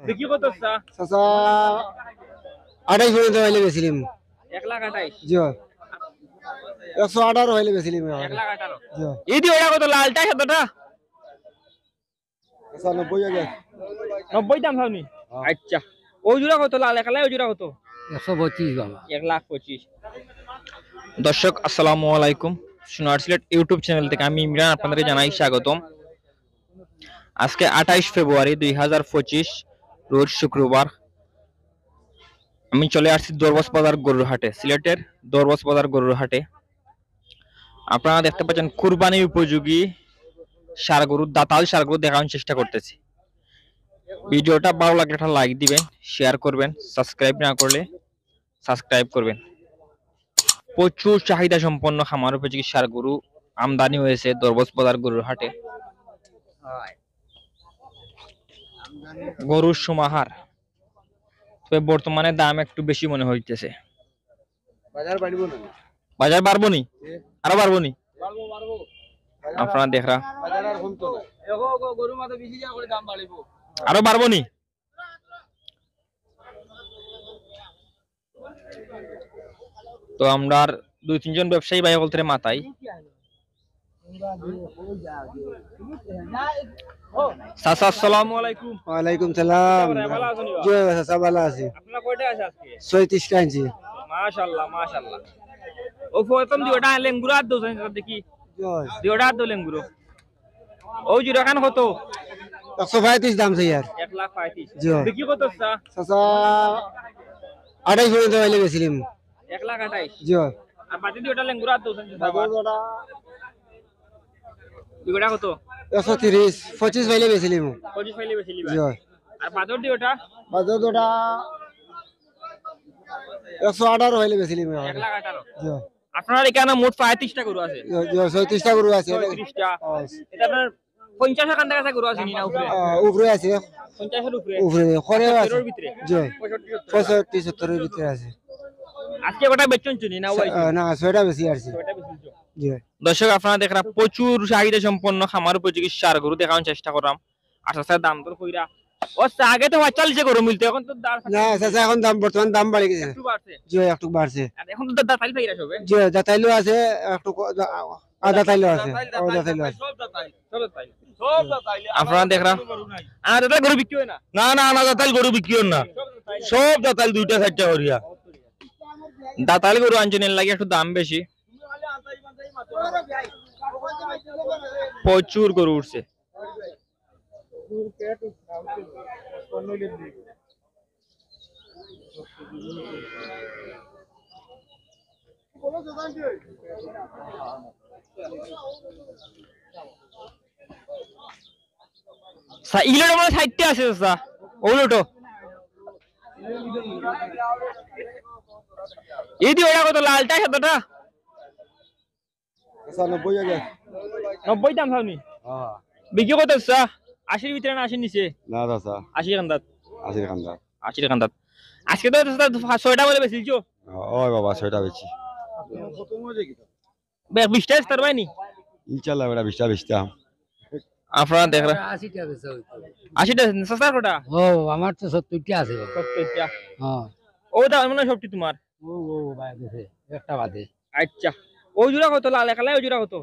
বিক্রি কত চাচা? চাচা 28 পর্যন্ত হইলে বেছিলিম। 1,28,000 জি 118 হইলে বেছিলিম। 1,18,000 জি এই দি ওটা কত লালটা কতটা? চাচা 90 আগে 90 দাম চাওনি? আচ্ছা ওই জোড়া কত লাল একলাই ওই জোড়া কত? 125 বাবা। 1,25,000। দর্শক আসসালামু আলাইকুম, সোনার সিলেট ইউটিউব চ্যানেল থেকে আমি ইমরান আপনাদের জানাই স্বাগতম। আজকে 28 ফেব্রুয়ারি 2025 রোজ শুক্রবার। আমি চলে আসছি দরবাস বাজার গরুর হাটে, সিলেটের দরবাস বাজার গরুর হাটে। আপনারা দেখতে পাচ্ছেন কুরবানি উপযোগী ষাঁড় গরু, দাতাল ষাঁড় গরু দেখানোর চেষ্টা করতেছি। ভিডিওটা ভালো লাগলে একটা লাইক দিবেন, শেয়ার করবেন, সাবস্ক্রাইব না করলে সাবস্ক্রাইব করবেন। প্রচুর চাহিদা সম্পন্ন খামার উপযোগী ষাঁড় গরু আমদানি হয়েছে দরবাস বাজার গরুর হাটে। গরুর সমাহার, তবে বর্তমানে দাম একটু বেশি মনে হইতেছে। বাজার বাড়বো নি, আরো বাড়বো নি। আপনারা দেখরা আরো বাড়বো নি। তো আমরা 2-3 জন ব্যবসায়ী ভাই বলতে মাথায়। চাচা আসসালামু আলাইকুম। ওয়ালাইকুম সালাম। ভালো আছেন? জি চাচা ভালো আছি। আপনারা কয়টা আছে আজকে? 36 টা আনছি। মাশাআল্লাহ মাশাআল্লাহ। ও প্রথম দিওটা লেঙ্গুরা দোছেন দেখি, দিওটা দো লেঙ্গুরো। ওই জুরা খান কত? 135 দাম চাই আর। 1,35,000 জি বিক্রি কত চাচা? চাচা 28 পর্যন্ত হইলে বেছিলিম। 1,28,000 জি আর বাকি দিওটা লেঙ্গুরা দোছেন বাজার দিওটা কত? 130 25 হইলে বেছিলিম। 25 ফাইলে বেশি জি আর বাজার দিওটা বাজার 118 হইলে বেছিলিম। 1,18,000। জি আপনার এখানে মোট 35টা গরু আছে। 36 টা গরু আছে। 35টা। এটা আপনার 50 টাকা কাছে গরু আছে নি না উপরে? উপরে আছে 50 এর উপরে। উপরে করে আছে। এর ভিতরে জি 65 65 70 এর ভিতরে আছে। আজকে কটা বেচন চুনি না ওই? না 6টা বেশি আছে। কয়টা বেচছো? জি দর্শক আপনারা দেখরা প্রচুর চাহিদা সম্পন্ন খামার উপযোগী ষাঁড় গরু দেখানোর চেষ্টা করলাম। আচ্ছা দাম দর কইরা ও আগে তো 45 গরু মিলতো, এখন তো দাম না চাচা এখন দাম বর্তমান দাম বাড়ে গেছে। একটু বাড়ছে। জি একটু বাড়ছে। আর এখন তো দাম তাইল ফাইরা সবে। জি দাতাইলো আছে একটু আদা তাইলো আছে। আদা তাইলো আছে। সব দাতাইল সব দাতাইল আপনারা দেখরা আর দাদা গরু বিক্রি হয় না? না না না দাতাল গরু বিক্রি হন না, সব দাতাল 2টা 4টা করিয়া। দাতাল গরু আনজনের লাগে একটু দাম বেশি। প্রচুর গরু উঠছে। ইলেটো মানে 60টা আছে চাচা, ওগুলোটো এই দি ওটা কত লালটা কতটা? চাচা 90 আগে 90 দাম চাওনি? হ্যাঁ বিক্রি কত চাচা? 80 ভিতরে না 80 নিচে? না চাচা 80 কান্দাত। 80 কান্দা। 80 কান্দাত আজকে তো চাচা 6টা বলে বেশিছো। ওই বাবা 6টা বেচি। 20টা স্টার বাইনি ইনশাআল্লাহ বড় 20টা বেচতা। আপনারা দেখরা 80টা বেচা হইতো। 80টা চাচা কটা? ও আমার তো 70টা আছে। 70টা। হ্যাঁ ওটা মানে সবটি তোমার? ও ভাই দেছে একটা বাদে। আচ্ছা ওই জোড়া কত লাল একলাই ওই জোড়া কত?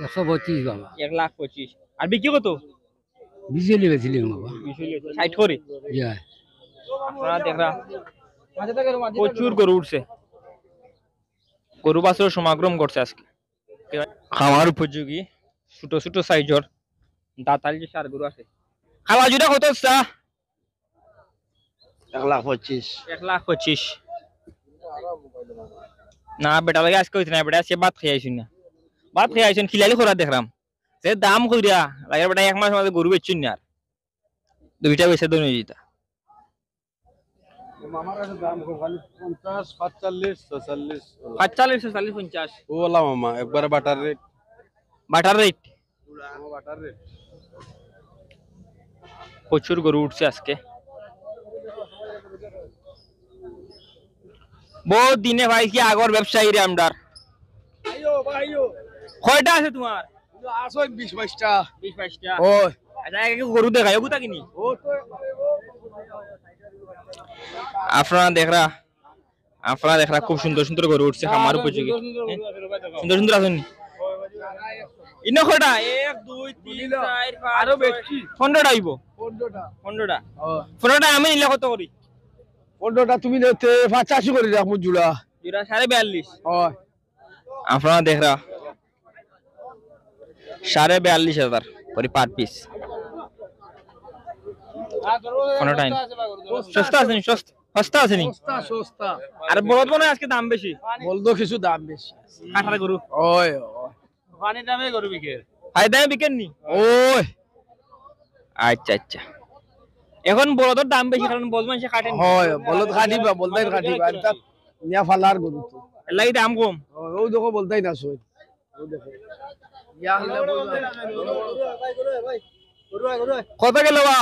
125 বাবা। 1,25,000 আর বিক্রি কত? বিজলি বেচলি বাবা। 60 করে। জি আপনারা দেখরা প্রচুর গরু উঠছে, গরু বাছুর সমাগম করছে আজকে। খাওয়ার উপযোগী ছোট ছোট সাইজর দাতাল যে ষাঁড় গরু আছে। খাওয়া জোড়া কত চা? 125। 1,25,000 না বেটা লাগে আজকে হইছে না, বেটা আজকে ভাত খেয়ে আইছুন না, ভাত খেয়ে আইছুন খিলালি খোরা দেখলাম যে দাম কইরা লাগে বেটা 1 মাস মাঝে গরু বেচছুন না আর 2টা বেচে দই দিতা। মামার কাছে দাম খালি 50 45 46 45 46 50 ওলা মামা একবারে butter rate. Butter rate. Butter rate প্রচুর গরু উঠছে আজকে। বহুত দিনে ভাই কি আগর ব্যবসায়ী রে আমদার। কয়টা আছে তোমার? আসো 20 22টা। 20 22টা। ওই আচ্ছা আগে গরু দেখাই ওগুতা কিনি। ও তো আপনারা দেখরা খুব সুন্দর সুন্দর গরু উঠছে খামার উপযোগী সুন্দর সুন্দর আছেন ইনো কটা 1 2 3 4 5 আরো বেশি 15টা আইবো 15টা আমি নিলে কত করি 15টা তুমি নিতে 85 করে রাখবো জুড়া জোড়া 42.5 হয় আপনারা দেখরা 42,500 করে পার পিস কোনটা সস্তা আছে নি সস্তা আছে নি সস্তা আর বলদ মনে হয় আজকে দাম বেশি বলদো কিছু দাম বেশি কাঠার গরু ওই পানি দামে গরু বিকের হাই দামে বিকেন নি ওই আচ্ছা আচ্ছা এখন বলদের দাম বেশি কারণ বলদ মানুষ কাটেন হয় বলদ কাটিবা বলদাই কাটিবা এটা নিয়া ফালার গরু তো লাই দাম কম ও দেখো বলদাই না সই ও দেখো ইয়া হলে কত গেল বা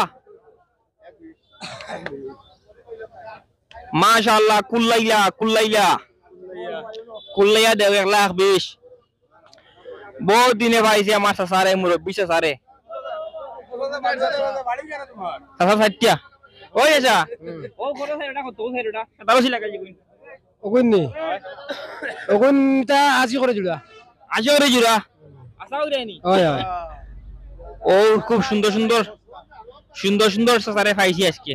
মাশাআল্লাহ কুল্লাইয়া দেও 1,20,000 বহুত দিনে পাইছি আমার সারে মুরব্বি সারে সাসা সাইটিয়া ওই আচ্ছা ও বড় সাইডটা কত সাইডটা তাও ছিল কাজি কই ওগুনটা 80 করে জুড়া আজ ওরে জুরা আসাও রেনি হয় হয় ও খুব সুন্দর সুন্দর সারে পাইছি আজকে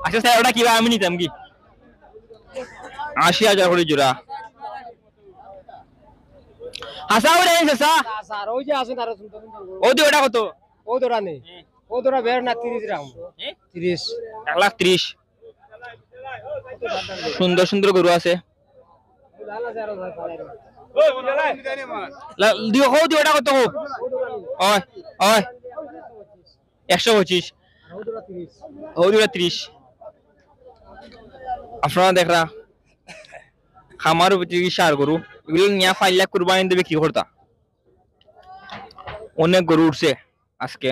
আচ্ছা স্যার ওটা কিবা আমি নিতাম কি 80,000 করে জোড়া হাসাও রে সাসা স্যার ওই যে আছে তারা সুন্দর ও দি ওটা কত ও দরা নেই ও দরা বের না 30 রাম 30 1,30,000 সুন্দর গরু আছে দিও ওটা কত হোক ওই 125 ও দিও 30 আপনারা দেখরা খামার উপযোগী সার গরু এগুলো নিয়ে 5 লাখ কুরবানি দেবে কি করতা অনেক গরু উঠছে আজকে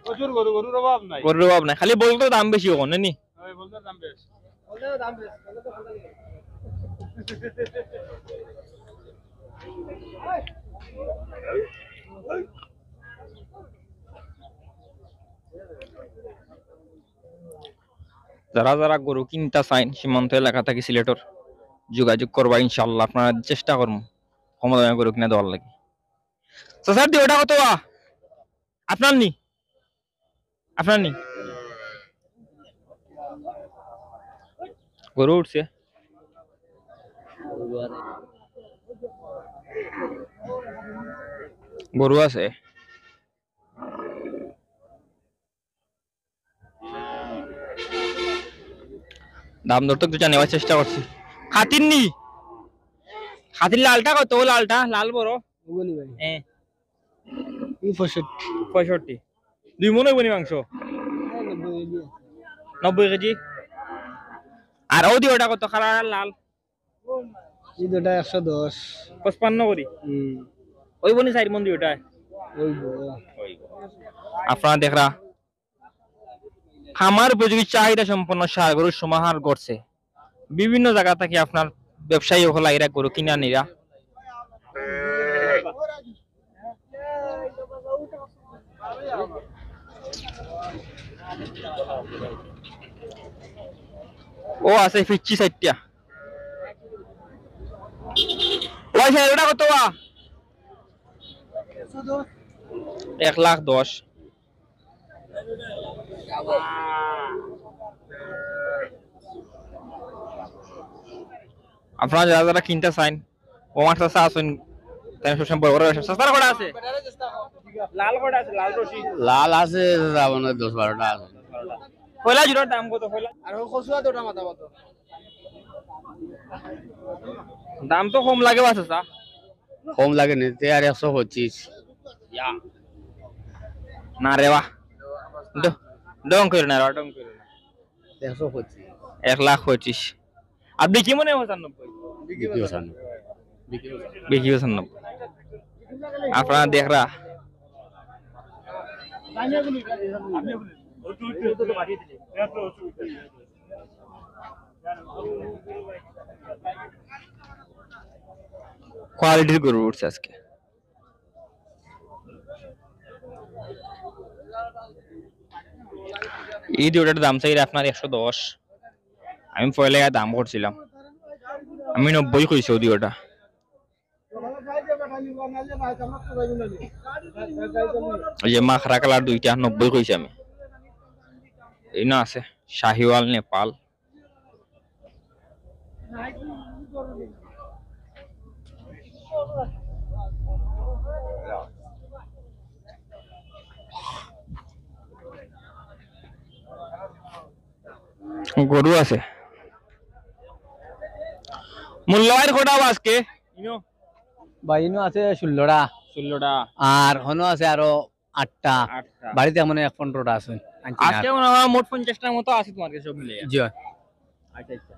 প্রচুর গরুর অভাব নাই গরুর অভাব নাই খালি বলতো দাম বেশি ওখানে নি বলতে দাম বেশ যারা গরু কিনতে চাইন সীমান্ত এলাকা থেকে সিলেটর যোগাযোগ করবা ইনশাআল্লাহ আপনারা চেষ্টা করুন কম দামে গরু কিনা দেওয়ার লাগে স্যার দি ওটা কত আপনার নি গরু উঠছে গরু আছে দাম দর তো একটু জানাবার চেষ্টা করছি খাতির লালটা কত লালটা লাল বড় ওগুনি ভাই হ্যাঁ এই 65 দুই মন হইব নি মাংস 90 কেজি আর ওদি ওটা কত খালা লাল এই দুটা 110 55 করি ওই বনি 4 মন দি ওটা আপনারা দেখরা খামার উপযোগী চাহিদা সম্পন্ন সার গরুর সমাহার করছে বিভিন্ন জায়গা থেকে আপনার ব্যবসায়ী হলা এরা গরু কিনা নিরা ও আছে 50 60টা ওই স্যার এটা কত 1,10,000 আপনারা যারা কিনতে চান ও আমার কাছে আসুন তাই সবসময় বড় সস্তার কটা আছে লাল কটা আছে লাল রশি লাল আছে মানে 10-12টা আছে পয়লা জুড়ার দাম কত পয়লা আর খসুয়া দুটা মাথা কত দাম তো কম লাগে আছে স্যার কম লাগে নিতে আর 125 না রে বাহ ডং করে না ডং করে 125 1,25,000 আর দেখি মনে হয় 95 বিক্রি 95 আপনারা দেখরা কোয়ালিটির গরু উঠছে আজকে এই দুটার দাম চাই আপনার 110 আমি পয়লা দাম করছিলাম, আমি 90 কইছি ওটা। এই যে মাখরা কালার দুইটা 90 কইছি আমি। এই না আছে শাহিওয়াল নেপাল। গরু আছে মূল্যের কোটা আজকে বাইনো আছে 16টা 16টা আর হনো আছে আরো 8টা 8টা। বাড়িতে মনে হয় 15টা আছে আজকে মনে হয় মোট 50টার মতো আছে তোমার কাছে সব মিলে। জি আচ্ছা আচ্ছা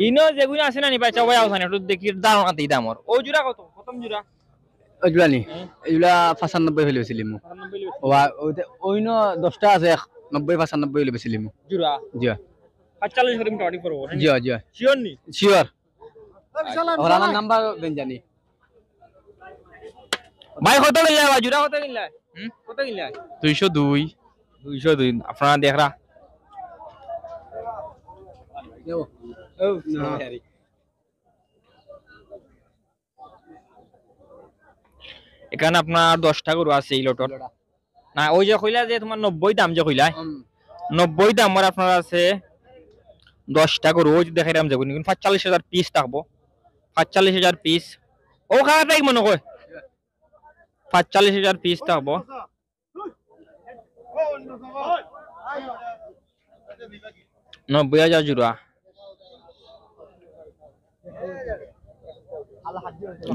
ইনো যেগুলো আছে না নি বাচ্চা ভাই আওসানি একটু দেখি ধারণা দিই দামর। ও জোড়া কত প্রথম জোড়া? ওইগুলা নি এগুলা 95 হইলে বেছিলিম ওইনো 10টা আছে 90 95 হইলে বেছিলিম জোড়া জি 45 করে মোটামুটি পড়বো জি জি শিওর নি? শিওর ওর আমার নাম্বার দেন জানি ভাই কত কিনলা ভাই জোড়া কত কিনলা? কত কিনলা? 202 202 আপনারা দেখরা এখানে আপনার 10টা গরু আছে এই লটর না। ওই যে কইলা যে তোমার 90 দাম যে কইলা 90 দামের আপনার আছে 10টা গরু। ওই যে দেখাইলাম যে 45,000 পিস থাকবো, 45,000 পিস। ও খারাপ নাই মনে কয় 45,000 পিস থাকবো। নব্বই হাজার জোড়া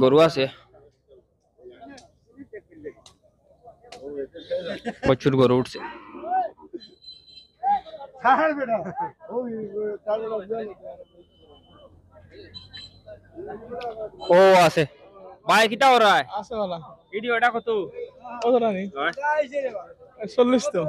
গরু আছে, প্রচুর গরু উঠছে। ও আছে ভাই কিটা ওরা আছে বলা ভিডিওটা কত? কত রানি 40 তো